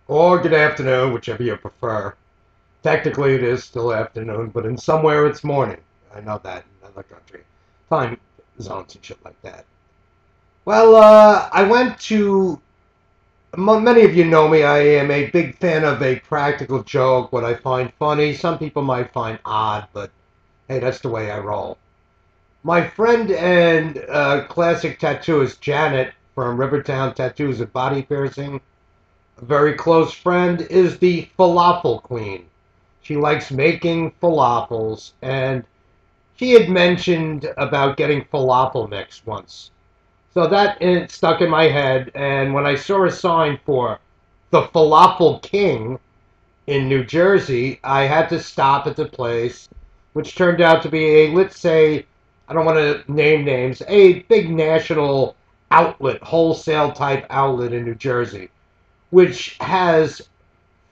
or good afternoon, whichever you prefer. Technically, it is still afternoon, but in somewhere it's morning. I know that in other country. Time zones and shit like that. Well, I went to. Many of you know me. I am a big fan of a practical joke, what I find funny. Some people might find odd, but hey, that's the way I roll. My friend and classic tattooist Janet from Rivertown Tattoos and Body Piercing, a very close friend, is the falafel queen. She likes making falafels, and she had mentioned about getting falafel mix once. So that stuck in my head, and when I saw a sign for the Falafel King in New Jersey, I had to stop at the place, which turned out to be a, let's say, I don't want to name names, a big national outlet, wholesale type outlet in New Jersey, which has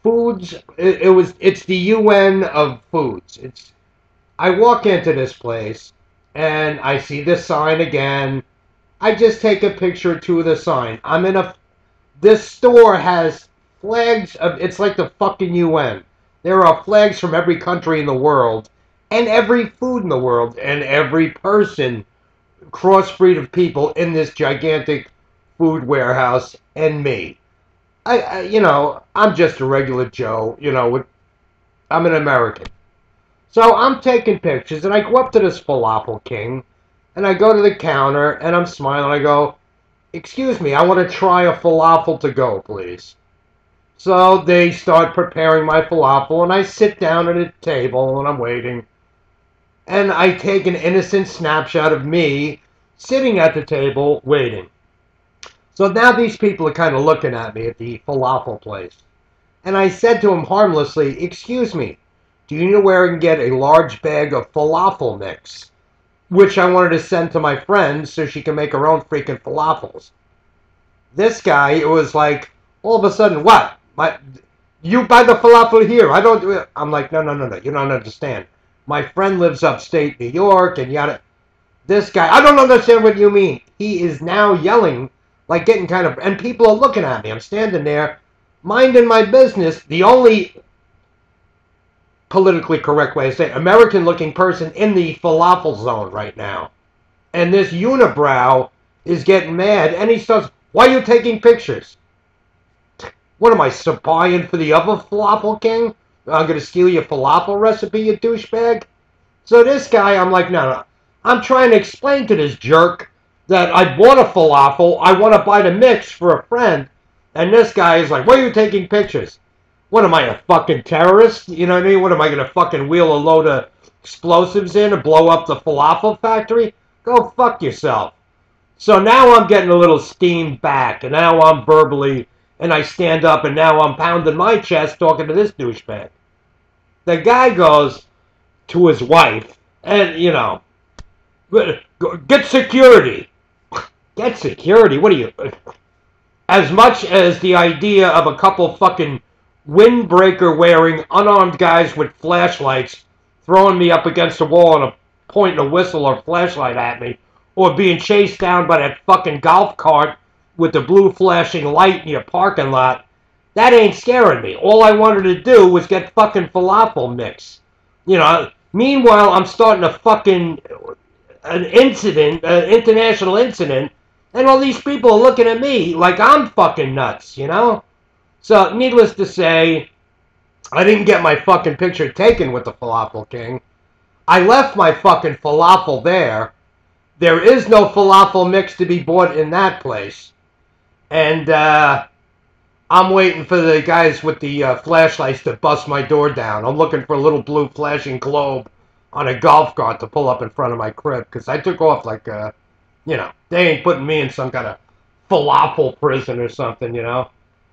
foods. It's the UN of foods. It's I walk into this place and I see this sign again. I just take a picture or two of the sign. This store has flags of, it's like the fucking UN. There are flags from every country in the world and every food in the world and every person, crossbreed of people in this gigantic food warehouse and me. I'm just a regular Joe, I'm an American. So I'm taking pictures, and I go up to this falafel king, and I go to the counter, and I'm smiling. I go, "Excuse me, I want to try a falafel to go, please." So they start preparing my falafel, and I sit down at a table, and I'm waiting. And I take an innocent snapshot of me sitting at the table waiting. So now these people are kind of looking at me at the falafel place. And I said to him harmlessly, "Excuse me, do you know where I can get a large bag of falafel mix?" Which I wanted to send to my friend so she can make her own freaking falafels. This guy, it was like, all of a sudden, what? You buy the falafel here. I don't do it. I'm like, no, no, no, no. You don't understand. My friend lives upstate New York and yada. This guy, I don't understand what you mean. He is now yelling, like getting kind of, and people are looking at me. I'm standing there, minding my business. The only politically correct way to say it, American looking person in the falafel zone right now. And this unibrow is getting mad and he starts, "Why are you taking pictures? What am I, supplying for the other falafel king? I'm going to steal your falafel recipe, you douchebag?" So this guy, I'm like, no, no. I'm trying to explain to this jerk that I bought a falafel. I want to buy the mix for a friend. And this guy is like, "Why are you taking pictures? What am I, a fucking terrorist? You know what I mean? What am I going to fucking wheel a load of explosives in and blow up the falafel factory? Go fuck yourself." So now I'm getting a little steamed back, and now I'm verbally, and I stand up, and now I'm pounding my chest talking to this douchebag. The guy goes to his wife, and, get security. Get security? What are you? As much as the idea of a couple fucking windbreaker wearing unarmed guys with flashlights throwing me up against a wall and pointing a whistle or flashlight at me, or being chased down by that fucking golf cart with the blue flashing light in your parking lot, that ain't scaring me. All I wanted to do was get fucking falafel mix. Meanwhile, I'm starting a fucking an incident, an international incident, and all these people are looking at me like I'm fucking nuts. So, needless to say, I didn't get my fucking picture taken with the Falafel King. I left my fucking falafel there. There is no falafel mix to be bought in that place. And I'm waiting for the guys with the flashlights to bust my door down. I'm looking for a little blue flashing globe on a golf cart to pull up in front of my crib. Because I took off like, they ain't putting me in some kind of falafel prison or something,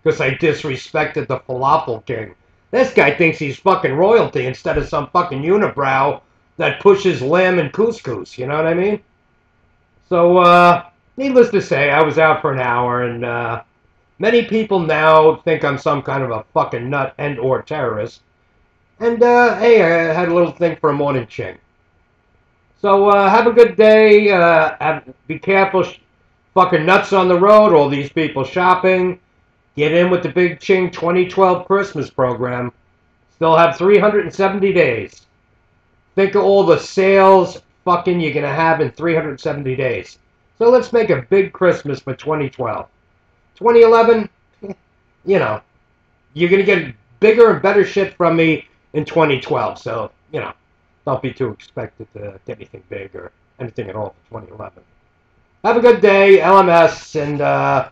because I disrespected the Falafel King. This guy thinks he's fucking royalty instead of some fucking unibrow that pushes lamb and couscous, you know what I mean? So, needless to say, I was out for an hour, and many people now think I'm some kind of a fucking nut and or terrorist. And, hey, I had a little thing for a morning Ching. So, have a good day, be careful, fucking nuts on the road, all these people shopping. Get in with the Big Ching 2012 Christmas program. Still have 370 days. Think of all the sales fucking you're going to have in 370 days. So let's make a big Christmas for 2012. 2011, you know, you're going to get bigger and better shit from me in 2012. So, you know, don't be too expected to get anything big or anything at all for 2011. Have a good day, LMS, and